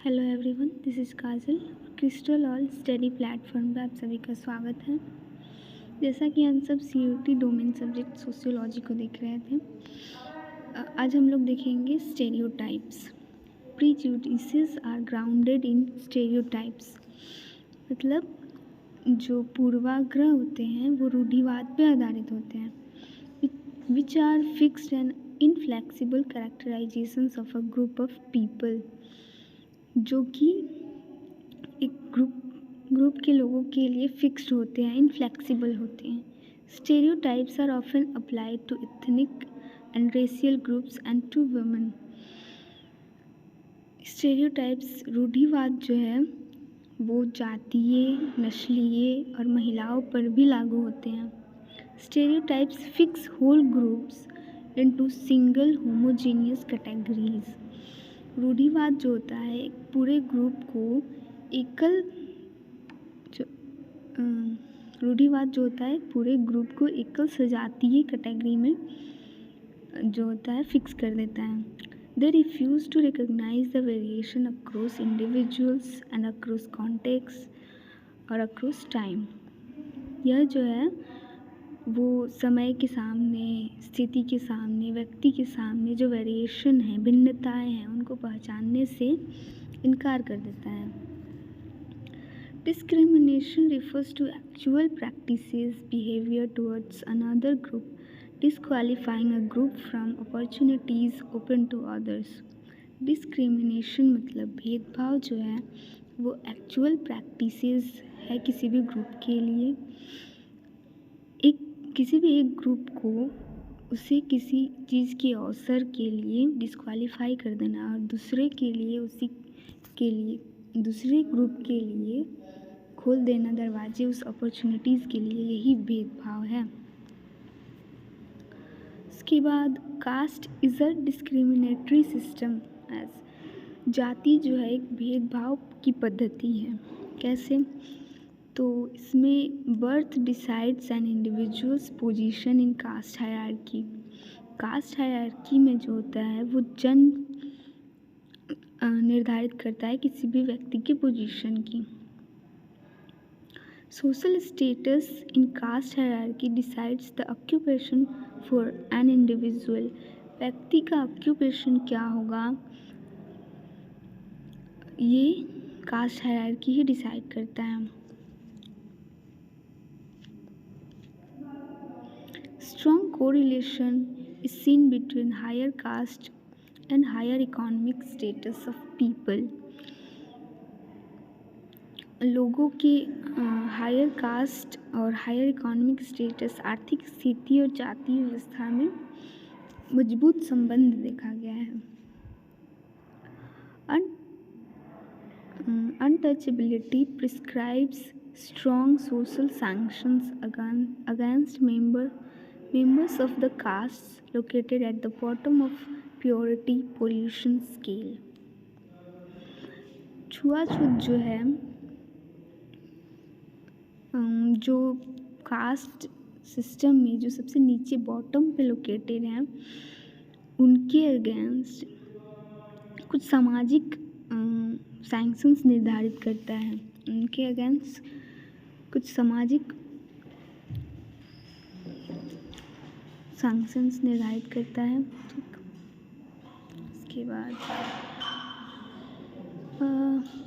Hello everyone, this is Kajal. Crystal all study platform पर आप सभी का स्वागत है। जैसा कि हम सब सीयूटी डोमेन सब्जेक्ट सोशियोलॉजी को देख रहे थे, आज हम लोग देखेंगे stereotypes. Prejudices are grounded in stereotypes. मतलब जो पूर्वाग्रह होते हैं वो रूढ़िवाद पे आधारित होते हैं, which are fixed and inflexible characterisations of a group of people, जो कि एक ग्रुप के लोगों के लिए फिक्स्ड होते हैं, इनफ्लेक्सिबल होते हैं। Stereotypes are often applied to ethnic and racial groups and to women. Stereotypes रूढ़िवाद जो है वो जातीय, नस्लीय और महिलाओं पर भी लागू होते हैं। Stereotypes fix whole groups into single homogeneous categories. रूढ़िवाद जो होता है एक पूरे ग्रुप को एकल रूढ़िवाद जो होता है पूरे ग्रुप को एकल सजातीय कैटेगरी में जो होता है फिक्स कर देता है। They refuse to recognise the variation across individuals and across context और अक्रॉस टाइम। यह जो है वो समय के सामने, स्थिति के सामने, व्यक्ति के सामने जो वेरिएशन है, भिन्नताएं हैं, उनको पहचानने से इनकार कर देता है। Discrimination refers to actual practices, behavior towards another group, disqualifying a group from opportunities open to others. Discrimination मतलब भेदभाव जो है वो एक्चुअल प्रैक्टिसेस है किसी भी ग्रुप के लिए। किसी भी एक ग्रुप को उसे किसी चीज़ के अवसर के लिए डिस्क्वालीफाई कर देना और दूसरे ग्रुप के लिए खोल देना दरवाजे उस अपॉर्चुनिटीज़ के लिए, यही भेदभाव है। इसके बाद caste is a discriminatory system as. जाति जो है एक भेदभाव की पद्धति है। कैसे? तो इसमें birth decides an individual's position in caste hierarchy. Caste hierarchy में जो होता है वो जन्म निर्धारित करता है किसी भी व्यक्ति की पोजीशन की। Social status in caste hierarchy decides the occupation for an individual. व्यक्ति का ऑक्यूपेशन क्या होगा ये कास्ट हायरार्की ही डिसाइड करता है। Strong correlation is seen between higher caste and higher economic status of people. लोगों के हायर कास्ट और हायर इकोनॉमिक स्टेटस, आर्थिक स्थिति और जातीय व्यवस्था में मजबूत संबंध देखा गया है। Untouchability prescribes strong social sanctions against members of the castes located at the bottom of purity pollution scale. छुआछूत जो है जो कास्ट सिस्टम में जो सबसे नीचे बॉटम पे लोकेटेड हैं उनके अगेंस्ट कुछ सामाजिक सैंक्शंस निर्धारित करता है। उनके अगेंस्ट कुछ सामाजिक सैंक्शंस निर्धारित करता है। ठीक, इसके बाद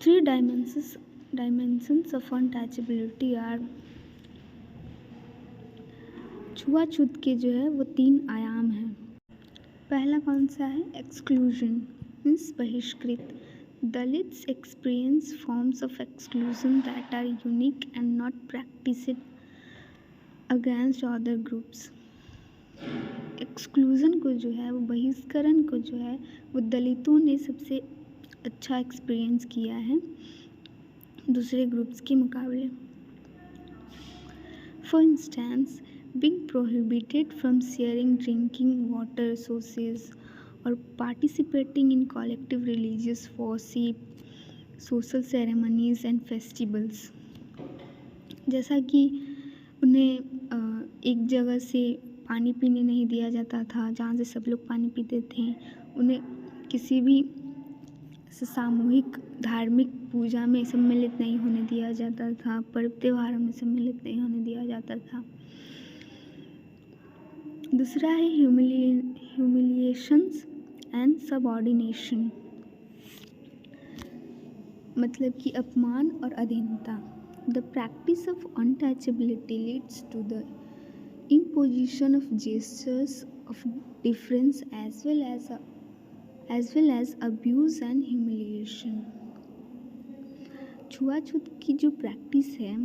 3 dimensions of untouchability are। छुआछूत के जो है वो 3 आयाम हैं। पहला कौन सा है? एक्सक्लूजन मीन्स बहिष्कृत। Dalits experience forms of exclusion that are unique and not practised against other groups. Exclusion को जो है वो बहिष्करण को जो है वो दलितों ने सबसे अच्छा एक्सपीरियंस किया है दूसरे ग्रुप्स के मुकाबले। For instance, being prohibited from sharing drinking water sources or participating in collective religious worship, social ceremonies and festivals। जैसा कि उन्हें एक जगह से पानी पीने नहीं दिया जाता था जहाँ से सब लोग पानी पीते थे। उन्हें किसी भी जैसे सामूहिक धार्मिक पूजा में सम्मिलित नहीं होने दिया जाता था, पर्व त्योहारों में सम्मिलित नहीं होने दिया जाता था। दूसरा है ह्यूमिलिएशंस एंड सबऑर्डिनेशन, मतलब कि अपमान और अधीनता। The practice of untouchability leads to the imposition of gestures of difference as well as abuse and humiliation। छुआछूत की जो प्रैक्टिस है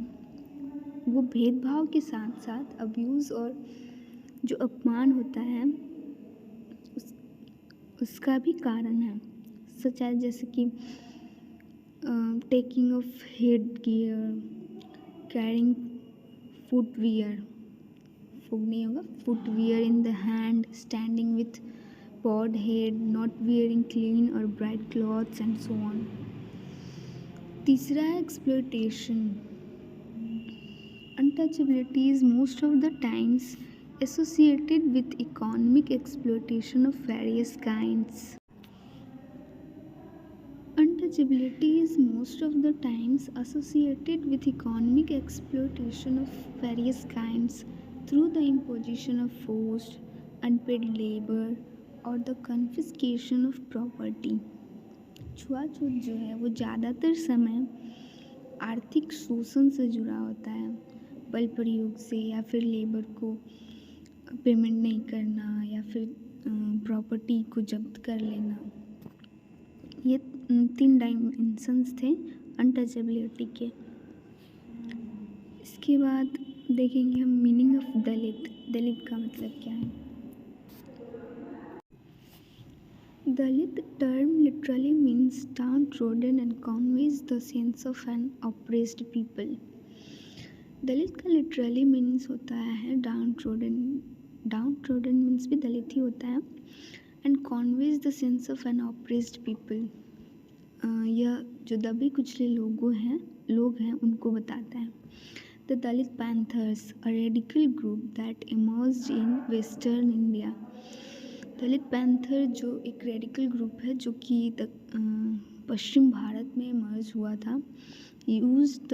वो भेदभाव के साथ साथ अब्यूज़ और जो अपमान होता है उसका भी कारण है। सच है, जैसे कि taking of head gear, carrying footwear, नहीं होगा, footwear in the hand, standing with bald head, not wearing clean or bright clothes and so on। तीसरा है exploitation। Untouchability is most of the times associated with economic exploitation of various kinds। Untouchability is most of the times associated with economic exploitation of various kinds through the imposition of forced, unpaid labor और the confiscation of property. छुआछूत जो है वो ज़्यादातर समय आर्थिक शोषण से जुड़ा होता है, बल प्रयोग से या फिर लेबर को पेमेंट नहीं करना या फिर प्रॉपर्टी को जब्त कर लेना। ये 3 डायमेंशंस थे अनटचेबिलिटी के। इसके बाद देखेंगे हम मीनिंग ऑफ दलित। दलित का मतलब क्या है? Dalit term literally means downtrodden and conveys the sense of an oppressed people। दलित का लिटरली मीन्स होता है downtrodden। downtrodden मीन्स भी दलित ही होता है and conveys the sense of an oppressed people। यह जो दबे कुचले लोग हैं उनको बताता है। The Dalit Panthers, a radical group that emerged in Western India। Dalit panther जो एक रेडिकल ग्रुप है जो कि पश्चिम भारत में इमर्ज हुआ था। Use the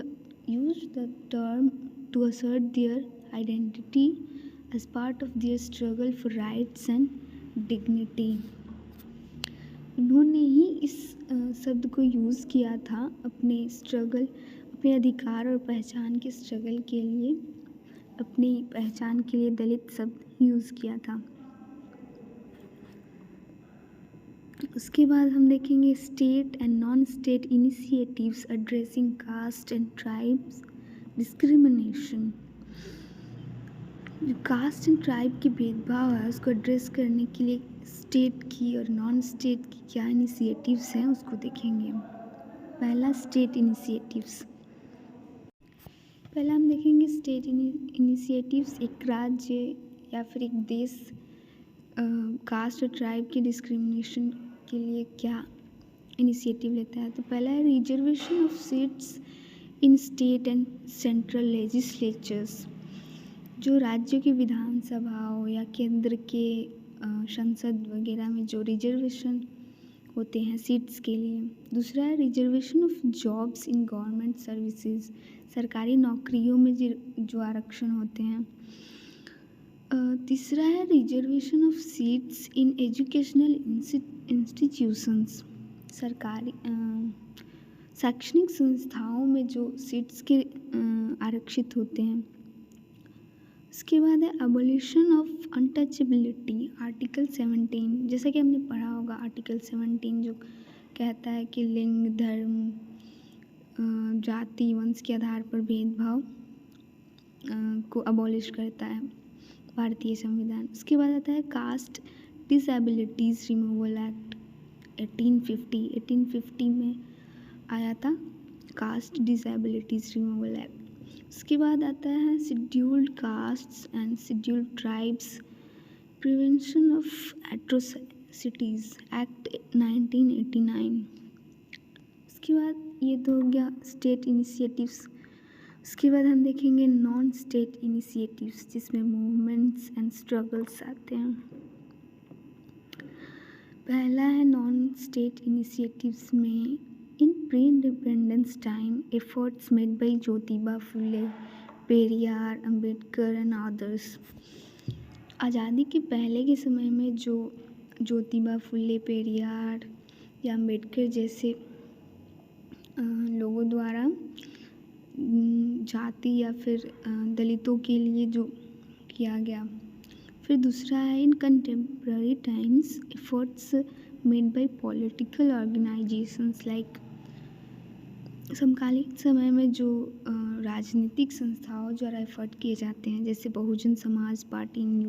term to assert their identity as part of their struggle for rights and dignity. उन्होंने ही इस शब्द को यूज़ किया था अपने अधिकार और पहचान के स्ट्रगल के लिए, अपनी पहचान के लिए दलित शब्द यूज़ किया था। उसके बाद हम देखेंगे state and non state initiatives addressing caste and tribes discrimination. जो कास्ट एंड ट्राइब के भेदभाव है उसको एड्रेस करने के लिए स्टेट की और नॉन स्टेट की क्या इनिशिएटिव्स हैं उसको देखेंगे। पहला स्टेट इनिशिएटिव्स। पहला हम देखेंगे स्टेट इनिशिएटिव्स। एक राज्य या फिर एक देश कास्ट और ट्राइब की डिस्क्रिमिनेशन के लिए क्या इनिशिएटिव लेता है। तो पहला है reservation of seats in state and central legislatures. जो राज्यों की विधानसभाओं या केंद्र के संसद वगैरह में जो रिजर्वेशन होते हैं सीट्स के लिए। दूसरा है reservation of jobs in government services. सरकारी नौकरियों में जो आरक्षण होते हैं। तीसरा है reservation of seats in educational institutions. सरकारी शैक्षणिक संस्थाओं में जो सीट्स के आरक्षित होते हैं। इसके बाद है अबोलिशन ऑफ अनटचेबिलिटी आर्टिकल 17। जैसा कि हमने पढ़ा होगा आर्टिकल 17 जो कहता है कि लिंग, धर्म, जाति, वंश के आधार पर भेदभाव को अबॉलिश करता है भारतीय संविधान। उसके बाद आता है कास्ट डिसेबिलिटीज़ रिमूवल एक्ट 1850। 1850 में आया था कास्ट डिसेबिलिटीज़ रिमूवल एक्ट। उसके बाद आता है scheduled castes and scheduled tribes prevention of atrocities act 1989। उसके बाद ये तो हो गया स्टेट इनिशिएटिव्स। उसके बाद हम देखेंगे नॉन स्टेट इनिशिएटिव्स जिसमें मूवमेंट्स एंड स्ट्रगल्स आते हैं। पहला है नॉन स्टेट इनिशिएटिव्स में इन pre independence time efforts made bye Jyotiba Phule, Periyar, Ambedkar and others. आज़ादी के पहले के समय में जो ज्योतिबा फुले, पेरियार या अंबेडकर जैसे लोगों द्वारा जाति या फिर दलितों के लिए जो किया गया। फिर दूसरा है in contemporary times efforts made by political organisations like. समकालीन समय में जो राजनीतिक संस्थाओं द्वारा एफर्ट किए जाते हैं, जैसे Bahujan Samaj party in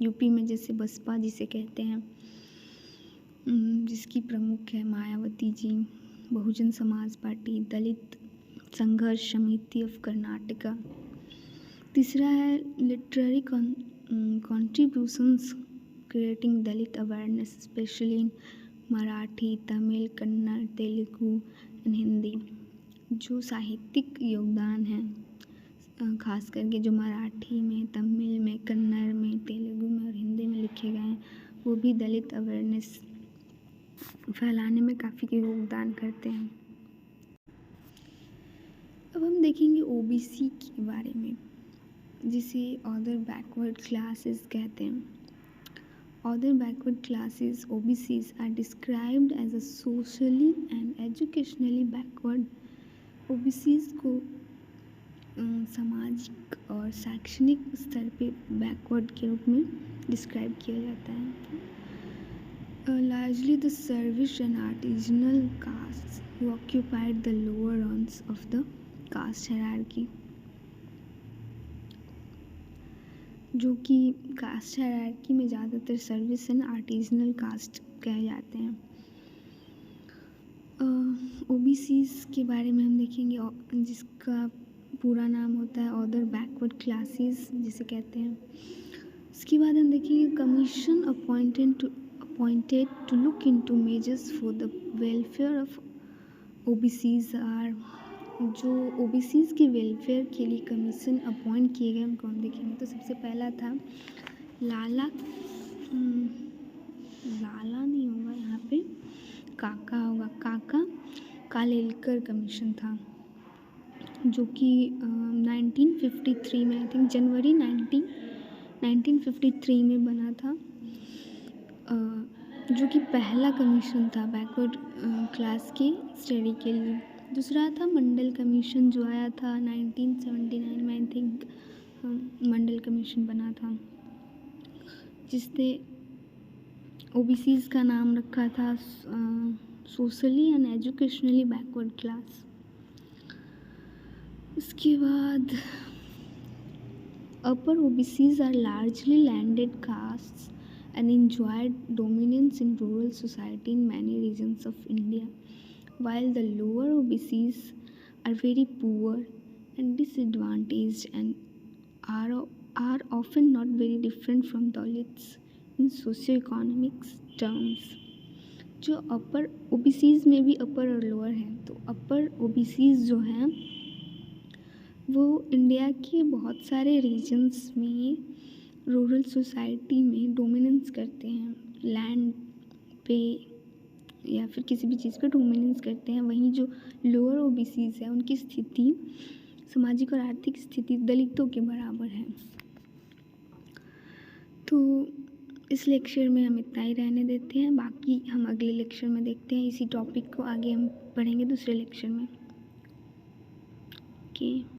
UP में जैसे बसपा जिसे कहते हैं, जिसकी प्रमुख है मायावती जी, बहुजन समाज पार्टी, दलित संघर्ष समिति ऑफ कर्नाटका। तीसरा है literary contributions creating Dalit awareness especially in Marathi, Tamil, Kannada, Telugu and Hindi. जो साहित्यिक योगदान है खास करके जो मराठी में, तमिल में, कन्नड़ में, तेलुगु में और हिंदी में लिखे गए हैं, वो भी दलित अवेयरनेस फैलाने में काफ़ी योगदान करते हैं। अब हम देखेंगे ओबीसी के बारे में, जिसे अदर बैकवर्ड क्लासेस कहते हैं। Other backward classes OBCs are described as a socially and educationally backward. OBCs को सामाजिक और शैक्षणिक स्तर पे बैकवर्ड के रूप में डिस्क्राइब किया जाता है। Largely the service and artisanal caste who occupied the lower rungs of the caste hierarchy. जो कि कास्ट हायरार्की में ज़्यादातर सर्विस एंड आर्टिजनल कास्ट कहे जाते हैं। OBCs के बारे में हम देखेंगे, जिसका पूरा नाम होता है अदर बैकवर्ड क्लासेस जिसे कहते हैं। इसके बाद हम देखेंगे commission appointed to look into measures for the welfare of OBCs are. जो OBCs के वेलफेयर के लिए कमीशन अपॉइंट किए गए उनको हम देखेंगे। तो सबसे पहला था लाला नहीं होगा यहाँ पे, काका होगा, काका कालेलकर कमीशन था, जो कि 1953 में, आई थिंक जनवरी 1953 में बना था, जो कि पहला कमीशन था बैकवर्ड क्लास की स्टडी के लिए। दूसरा था मंडल कमीशन जो आया था 1979 में, आई थिंक मंडल कमीशन बना था, जिसने OBCs का नाम रखा था socially and educationally backward class. उसके बाद upper OBCs are largely landed castes and enjoyed dominance in rural society in many regions of India, while the lower OBCs are very poor and disadvantaged and are often not very different from Dalits in socio-economic terms. जो अपर OBCs में भी अपर और lower हैं, तो अपर OBCs जो हैं वो India के बहुत सारे रीजन्स में रूरल सोसाइटी में डोमिनेंस करते हैं, लैंड पे या फिर किसी भी चीज़ पे डोमिनेंस करते हैं। वहीं जो लोअर OBCs है उनकी स्थिति, सामाजिक और आर्थिक स्थिति दलितों के बराबर है। तो इस लेक्चर में हम इतना ही रहने देते हैं, बाकी हम अगले लेक्चर में देखते हैं। इसी टॉपिक को आगे हम पढ़ेंगे दूसरे लेक्चर में। ओके।